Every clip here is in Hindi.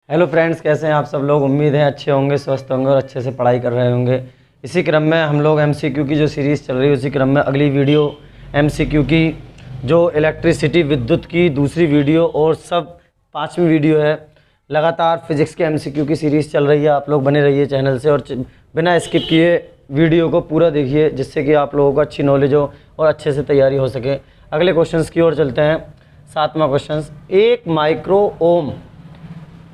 हेलो फ्रेंड्स, कैसे हैं आप सब लोग। उम्मीद है अच्छे होंगे, स्वस्थ होंगे और अच्छे से पढ़ाई कर रहे होंगे। इसी क्रम में हम लोग एमसीक्यू की जो सीरीज़ चल रही है उसी क्रम में अगली वीडियो एमसीक्यू की जो इलेक्ट्रिसिटी विद्युत की दूसरी वीडियो और सब 5वीं वीडियो है। लगातार फिजिक्स के एमसीक्यू की सीरीज़ चल रही है। आप लोग बने रहिए चैनल से और बिना स्किप किए वीडियो को पूरा देखिए, जिससे कि आप लोगों को अच्छी नॉलेज हो और अच्छे से तैयारी हो सके। अगले क्वेश्चंस की ओर चलते हैं। 7वां क्वेश्चन, एक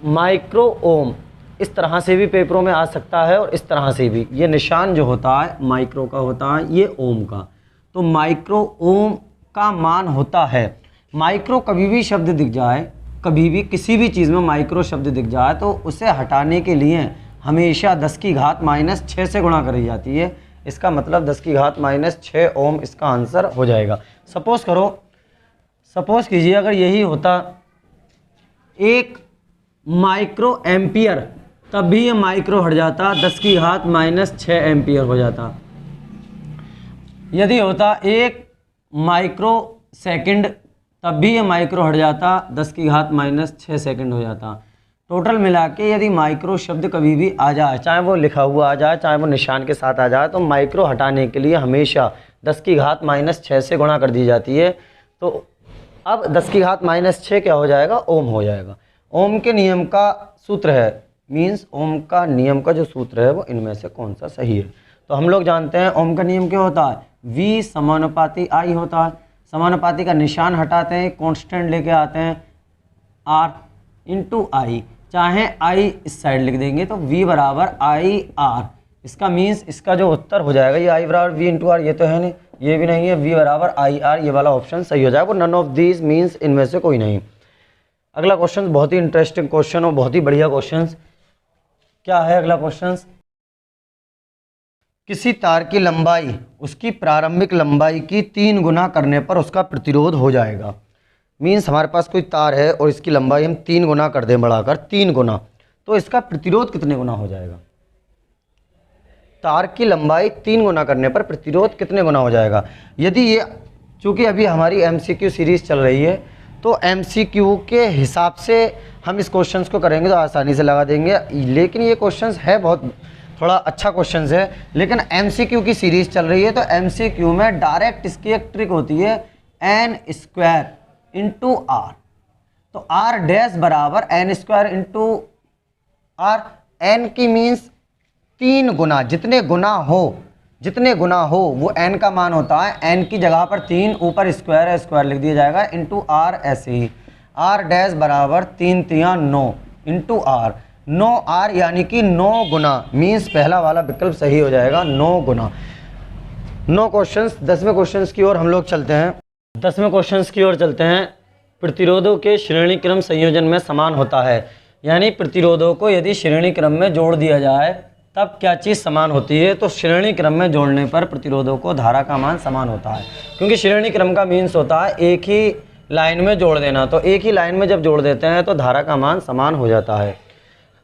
माइक्रो ओम इस तरह से भी पेपरों में आ सकता है और इस तरह से भी। ये निशान जो होता है माइक्रो का होता है, ये ओम का। तो माइक्रो ओम का मान होता है, माइक्रो कभी भी शब्द दिख जाए, कभी भी किसी भी चीज़ में माइक्रो शब्द दिख जाए तो उसे हटाने के लिए हमेशा 10 की घात -6 से गुणा करी जाती है। इसका मतलब 10 की घात -6 ओम इसका आंसर हो जाएगा। सपोज कीजिए अगर यही होता 1 माइक्रो एम्पियर, तब भी ये माइक्रो हट जाता, 10 की घात -6 एम्पियर हो जाता। यदि होता 1 माइक्रो सेकंड, तब भी ये माइक्रो हट जाता, 10 की घात -6 सेकंड हो जाता। टोटल मिला के यदि माइक्रो शब्द कभी भी आ जाए, चाहे वो लिखा हुआ आ जाए चाहे वो निशान के साथ आ जाए, तो माइक्रो हटाने के लिए हमेशा 10 की घात -6 से गुणा कर दी जाती है। तो अब 10 की घात -6 क्या हो जाएगा, ओम हो जाएगा। ओम के नियम का सूत्र है, मीन्स ओम का नियम का जो सूत्र है वो इनमें से कौन सा सही है। तो हम लोग जानते हैं ओम का नियम क्या होता है, V समानुपाती I होता है। समानुपाती का निशान हटाते हैं, कांस्टेंट लेके आते हैं R इंटू I, चाहे I इस साइड लिख देंगे तो V बराबर IR। इसका मीन्स इसका जो उत्तर हो जाएगा ये I बराबर V इंटू R, ये तो है नहीं, ये भी नहीं है, V बराबर IR, ये वाला ऑप्शन सही हो जाएगा। वो नन ऑफ दीज मीन्स इनमें से कोई नहीं। अगला क्वेश्चन बहुत ही इंटरेस्टिंग क्वेश्चन और बहुत ही बढ़िया क्वेश्चन। क्या है अगला क्वेश्चन, किसी तार की लंबाई उसकी प्रारंभिक लंबाई की 3 गुना करने पर उसका प्रतिरोध हो जाएगा। मीन्स हमारे पास कोई तार है और इसकी लंबाई हम 3 गुना कर दें, बढ़ाकर 3 गुना, तो इसका प्रतिरोध कितने गुना हो जाएगा। तार की लंबाई 3 गुना करने पर प्रतिरोध कितने गुना हो जाएगा। यदि ये, चूँकि अभी हमारी एमसीक्यू सीरीज़ चल रही है तो एमसीक्यू के हिसाब से हम इस क्वेश्चंस को करेंगे तो आसानी से लगा देंगे। लेकिन ये क्वेश्चंस है बहुत थोड़ा अच्छा क्वेश्चंस है, लेकिन एमसीक्यू की सीरीज़ चल रही है तो एमसीक्यू में डायरेक्ट इसकी एक ट्रिक होती है, n² इंटू आर। तो r डैश बराबर n² इंटू आर। n की मीन्स 3 गुना, जितने गुना हो वो n का मान होता है। n की जगह पर 3, ऊपर स्क्वायर है, स्क्वायर लिख दिया जाएगा, इंटू r ऐसे ही। r डैश बराबर 3 3 9 इंटू आर, 9r यानी कि 9 गुना, मीन्स पहला वाला विकल्प सही हो जाएगा, 9 गुना। 9 क्वेश्चंस। 10वें क्वेश्चंस की ओर हम लोग चलते हैं। 10वें क्वेश्चंस की ओर चलते हैं। प्रतिरोधों के श्रेणी क्रम संयोजन में समान होता है, यानी प्रतिरोधों को यदि श्रेणी क्रम में जोड़ दिया जाए तब क्या चीज़ समान होती है। तो श्रेणी क्रम में जोड़ने पर प्रतिरोधों को धारा का मान समान होता है, क्योंकि श्रेणी क्रम का मीन्स होता है एक ही लाइन में जोड़ देना। तो एक ही लाइन में जब जोड़ देते हैं तो धारा का मान समान हो जाता है।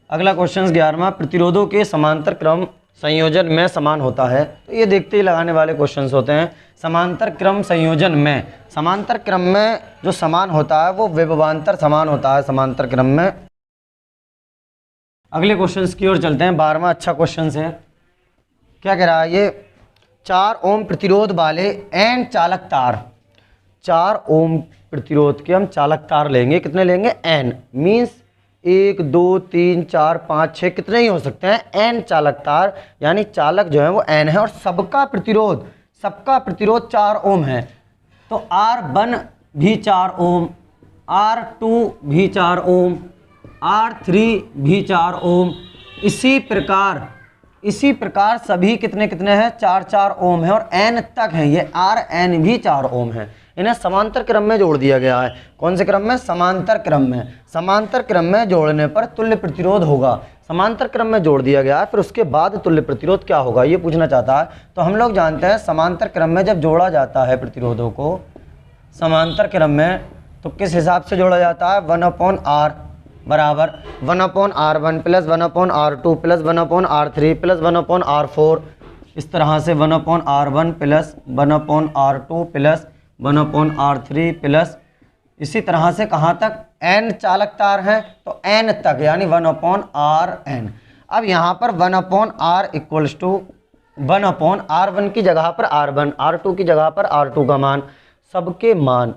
अगला क्वेश्चन 11वां, प्रतिरोधों के समांतर क्रम संयोजन में समान होता है। तो ये देखते ही लगाने वाले क्वेश्चंस होते हैं। समांतर क्रम संयोजन में, समांतर क्रम में जो समान होता है वो विभवांतर समान होता है समांतर क्रम में। अगले क्वेश्चंस की ओर चलते हैं। 12वां अच्छा क्वेश्चन है। क्या कह रहा है ये, 4 ओम प्रतिरोध वाले n चालक तार, 4 ओम प्रतिरोध के हम चालक तार लेंगे। कितने लेंगे, n, मीन्स 1 2 3 4 5 6 कितने ही हो सकते हैं, n चालक तार, यानी चालक जो है वो n है और सबका प्रतिरोध 4 ओम है। तो R1 भी 4 ओम, R2 भी 4 ओम, R3 भी 4 ओम। इसी प्रकार सभी कितने हैं, 4 4 ओम है और n तक है, ये Rn भी 4 ओम है। इन्हें समांतर क्रम में जोड़ दिया गया है। कौन से क्रम में, समांतर क्रम में। समांतर क्रम में जोड़ने पर तुल्य प्रतिरोध होगा। समांतर क्रम में जोड़ दिया गया है, फिर उसके बाद तुल्य प्रतिरोध क्या होगा ये पूछना चाहता है। तो हम लोग जानते हैं समांतर क्रम में जब जोड़ा जाता है प्रतिरोधों को समांतर क्रम में, तो किस हिसाब से जोड़ा जाता है, 1/r बराबर 1/r1 plus 1/r2 plus 1/r3 plus 1/r4, इस तरह से 1/r1 plus 1/r2 plus 1/r3 plus, इसी तरह से कहाँ तक, n चालक तार हैं तो n तक यानी 1/rn। अब यहाँ पर 1/r इक्वल्स टू 1/r1 की जगह पर r1, r2 की जगह पर r2 का मान, सबके मान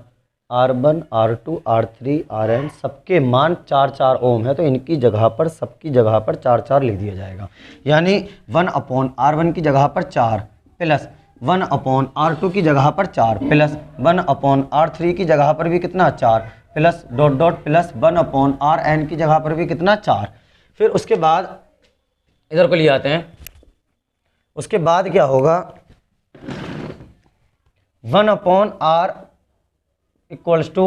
r1, r2, r3, rn सबके मान 4-4 ओम है तो इनकी जगह पर सबकी जगह पर 4-4 लिख दिया जाएगा। यानी 1/r1 की जगह पर 4 प्लस 1/r2 की जगह पर 4 प्लस 1/r3 की जगह पर भी कितना 4 plus dot dot plus 1/rn की जगह पर भी कितना 4। फिर उसके बाद इधर को ले आते हैं। उसके बाद क्या होगा 1/r इक्वल्स टू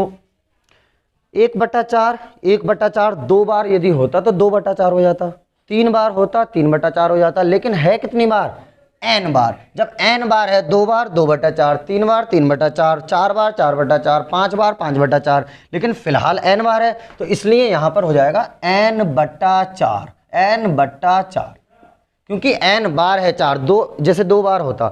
1/4, 1/4 2 बार यदि होता तो 2/4 हो जाता, 3 बार होता 3/4 हो जाता, लेकिन है कितनी बार n बार। जब n बार है 2 बार 2/4, 3 बार 3/4, 4 बार 4/4, 5 बार 5/4, लेकिन फिलहाल n बार है तो इसलिए यहाँ पर हो जाएगा n/4, n/4 क्योंकि n बार है 4, 2 जैसे 2 बार होता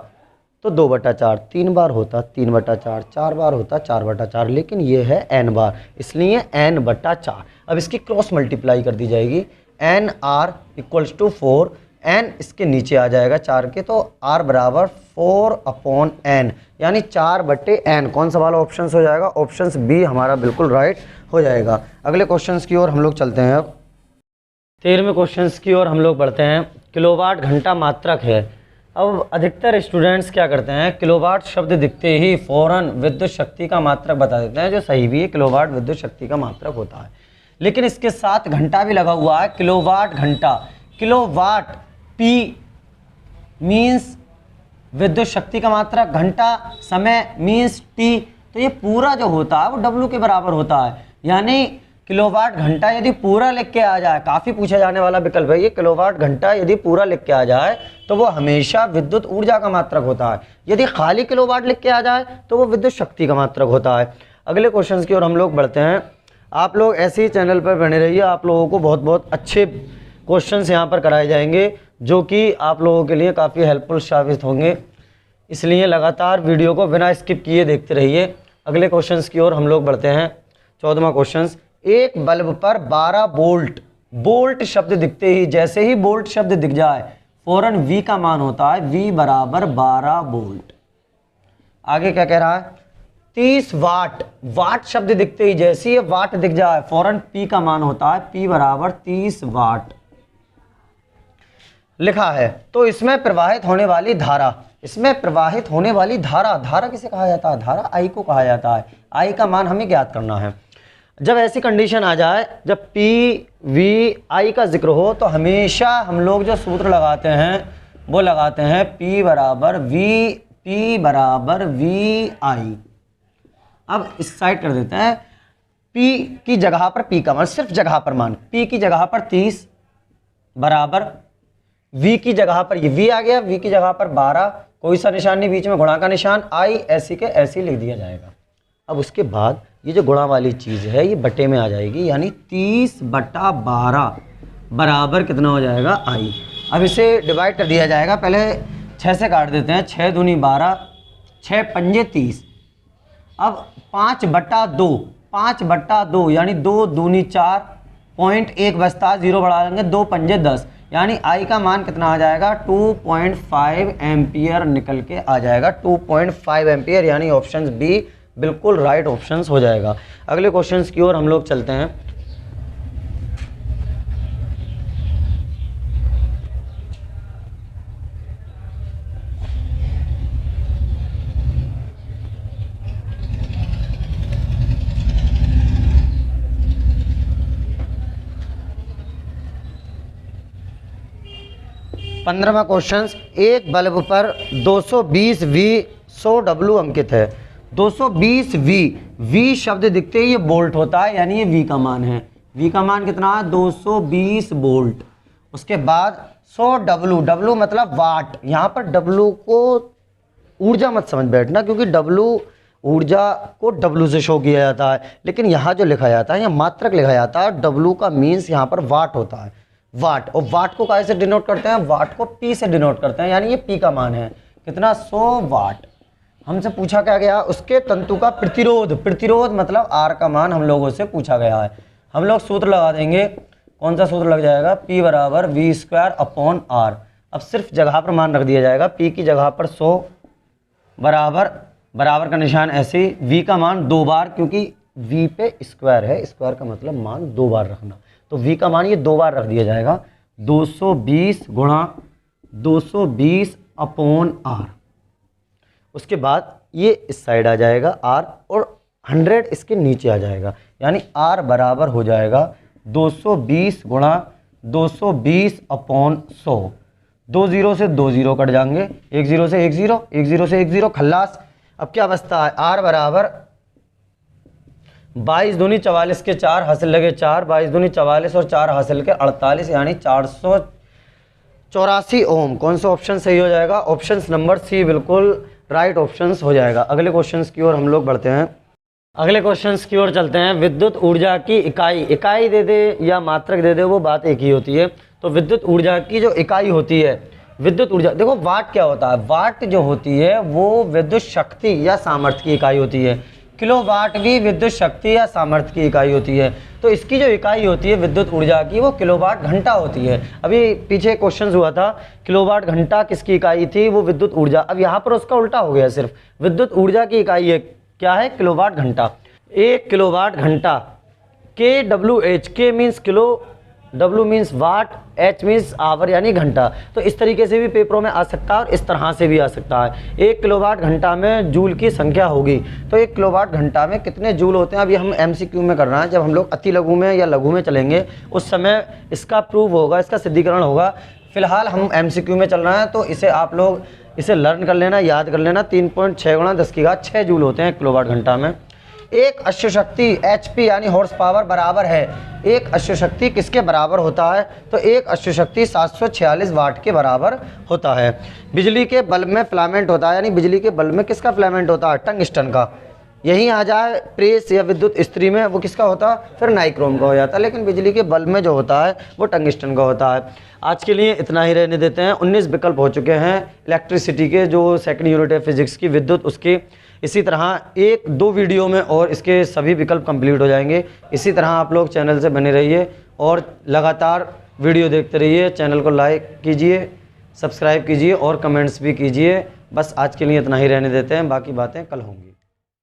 तो 2/4, 3 बार होता 3/4, 4 बार होता 4/4, लेकिन ये है n बार इसलिए n/4। अब इसकी क्रॉस मल्टीप्लाई कर दी जाएगी, nr इक्वल्स टू 4, n इसके नीचे आ जाएगा 4 के तो r बराबर 4/n यानी 4/n। कौन सा वाला ऑप्शन हो जाएगा? ऑप्शन बी हमारा बिल्कुल राइट हो जाएगा। अगले क्वेश्चन की ओर हम लोग चलते हैं। अब 13वें क्वेश्चन की ओर हम लोग बढ़ते हैं। किलोवाट घंटा मात्रक है। अब अधिकतर स्टूडेंट्स क्या करते हैं, किलोवाट शब्द दिखते ही फ़ौरन विद्युत शक्ति का मात्रक बता देते हैं, जो सही भी है, किलोवाट विद्युत शक्ति का मात्रक होता है। लेकिन इसके साथ घंटा भी लगा हुआ है, किलोवाट घंटा। किलोवाट पी मीन्स विद्युत शक्ति का मात्रक, घंटा समय मीन्स टी, तो ये पूरा जो होता है वो डब्लू के बराबर होता है। यानी किलोवाट घंटा यदि पूरा लिख के आ जाए, काफ़ी पूछा जाने वाला विकल्प है ये, किलोवाट घंटा यदि पूरा लिख के आ जाए तो वो हमेशा विद्युत ऊर्जा का मात्रक होता है। यदि खाली किलोवाट लिख के आ जाए तो वो विद्युत शक्ति का मात्रक होता है। अगले क्वेश्चन की ओर हम लोग बढ़ते हैं। आप लोग ऐसे ही चैनल पर बने रहिए, आप लोगों को बहुत बहुत अच्छे क्वेश्चन यहाँ पर कराए जाएंगे जो कि आप लोगों के लिए काफ़ी हेल्पफुल साबित होंगे, इसलिए लगातार वीडियो को बिना स्किप किए देखते रहिए। अगले क्वेश्चन की ओर हम लोग बढ़ते हैं। 14वां क्वेश्चन, एक बल्ब पर 12 वोल्ट, वोल्ट शब्द दिखते ही, जैसे ही वोल्ट शब्द दिख जाए फौरन V का मान होता है V बराबर 12 वोल्ट। आगे क्या कह रहा है, 30 वाट, वाट शब्द दिखते ही जैसे ही वाट दिख जाए फौरन P का मान होता है P बराबर 30 वाट लिखा है। तो इसमें प्रवाहित होने वाली धारा, इसमें प्रवाहित होने वाली धारा, धारा किसे कहा जाता है? धारा I को कहा जाता है। I का मान हमें ज्ञात करना है। जब ऐसी कंडीशन आ जाए, जब P V I का जिक्र हो तो हमेशा हम लोग जो सूत्र लगाते हैं वो लगाते हैं P बराबर V I। अब इस साइड कर देते हैं, P की जगह पर P का मान, सिर्फ जगह पर मान, P की जगह पर 30 बराबर V की जगह पर ये V आ गया, V की जगह पर 12, कोई सा निशान नहीं, बीच में गुणा का निशान, I ऐसी के ऐसी लिख दिया जाएगा। अब उसके बाद ये जो गुणा वाली चीज़ है ये बटे में आ जाएगी, यानी 30/12 बराबर कितना हो जाएगा I। अब इसे डिवाइड कर दिया जाएगा, पहले 6 से काट देते हैं, 6 दूनी 12, 6 पंजे 30। अब 5/2, 5/2 यानी 2 दूनी 4, 0.1 बचता, 0 बढ़ा लेंगे, 2 पंजे 10, यानी I का मान कितना आ जाएगा 2.5 एम्पियर निकल के आ जाएगा, 2.5 एम्पियर, यानी ऑप्शन बी बिल्कुल राइट ऑप्शंस हो जाएगा। अगले क्वेश्चंस की ओर हम लोग चलते हैं। पंद्रहवां क्वेश्चन, एक बल्ब पर 220 V 100 W अंकित है। 220 V शब्द दिखते ही ये वोल्ट होता है, यानी ये V का मान है। V का मान कितना है 220 वोल्ट। उसके बाद 100 W मतलब वाट। यहाँ पर W को ऊर्जा मत समझ बैठना, क्योंकि W ऊर्जा को W से शो किया जाता है, लेकिन यहाँ जो लिखा जाता है यहाँ मात्रक लिखा जाता है। W का मीन्स यहाँ पर वाट होता है, वाट। और वाट को कैसे डिनोट करते हैं? वाट को P से डिनोट करते हैं, यानी ये P का मान है कितना 100 वाट। हमसे पूछा क्या गया, उसके तंतु का प्रतिरोध, प्रतिरोध मतलब आर का मान हम लोगों से पूछा गया है। हम लोग सूत्र लगा देंगे, कौन सा सूत्र लग जाएगा, P बराबर V²/R। अब सिर्फ जगह पर मान रख दिया जाएगा, P की जगह पर 100 बराबर, बराबर का निशान ऐसे ही, V का मान 2 बार, क्योंकि V पे स्क्वायर है, स्क्वायर का मतलब मान 2 बार रखना, तो V का मान ये 2 बार रख दिया जाएगा, 220 गुणा 220/R। उसके बाद ये इस साइड आ जाएगा R, और 100 इसके नीचे आ जाएगा, यानी R बराबर हो जाएगा 220 गुणा 220/100। 2 0 से 2 0 कट जाएंगे, 1 0 से 1 0, 1 0 से 1 0, खल्लास। अब क्या बचता है, R बराबर 22 दूनी 44 के 4 हासिल लगे 4, 22 दूनी 44 और 4 हासिल के 48, यानी 484 ओम। कौन सा ऑप्शन सही हो जाएगा, ऑप्शन नंबर सी बिल्कुल राइट ऑप्शन हो जाएगा। अगले क्वेश्चन की ओर हम लोग बढ़ते हैं, अगले क्वेश्चंस की ओर चलते हैं। विद्युत ऊर्जा की इकाई, इकाई दे दे या मात्रक दे दे वो बात एक ही होती है। तो विद्युत ऊर्जा की जो इकाई होती है, विद्युत ऊर्जा, देखो वाट क्या होता है, वाट जो होती है वो विद्युत शक्ति या सामर्थ्य की इकाई होती है। किलोवाट भी विद्युत शक्ति या सामर्थ्य की इकाई होती है। तो इसकी जो इकाई होती है विद्युत ऊर्जा की, वो किलोवाट घंटा होती है। अभी पीछे क्वेश्चन हुआ था किलोवाट घंटा किसकी इकाई थी, वो विद्युत ऊर्जा। अब यहाँ पर उसका उल्टा हो गया, सिर्फ विद्युत ऊर्जा की इकाई है क्या है, किलोवाट घंटा। 1 किलोवाट घंटा, KWH, K means kilo, W means watt, H means hour यानी घंटा। तो इस तरीके से भी पेपरों में आ सकता है और इस तरह से भी आ सकता है। 1 किलोवाट घंटा में जूल की संख्या होगी, तो 1 किलोवाट घंटा में कितने जूल होते हैं। अभी हम MCQ में कर रहे हैं, जब हम लोग अति लघु में या लघु में चलेंगे उस समय इसका प्रूव होगा, इसका सिद्धिकरण होगा। फिलहाल हम MCQ में चल रहे हैं, तो इसे आप लोग इसे लर्न कर लेना, याद कर लेना। 3.6 गुणा 10 की घात 6 जूल होते हैं 1 किलोवाट घंटा में। एक अश्व शक्ति HP यानी हॉर्स पावर बराबर है, एक अश्व शक्ति किसके बराबर होता है, तो एक अश्व शक्ति 746 वाट के बराबर होता है। बिजली के बल्ब में फिलामेंट होता है, यानी बिजली के बल्ब में किसका फिलामेंट होता है, टंगस्टन का। यहीं आ जाए प्रेस या विद्युत इस्त्री में, वो किसका होता है, फिर नाइक्रोम का हो जाता है। लेकिन बिजली के बल्ब में जो होता है वो टंगस्टन का होता है। आज के लिए इतना ही रहने देते हैं। 19 विकल्प हो चुके हैं इलेक्ट्रिसिटी के, जो सेकंड यूनिट है फिजिक्स की, विद्युत, उसके। इसी तरह 1-2 वीडियो में और इसके सभी विकल्प कंप्लीट हो जाएंगे। इसी तरह आप लोग चैनल से बने रहिए और लगातार वीडियो देखते रहिए। चैनल को लाइक कीजिए, सब्सक्राइब कीजिए और कमेंट्स भी कीजिए। बस आज के लिए इतना ही रहने देते हैं, बाकी बातें कल होंगी।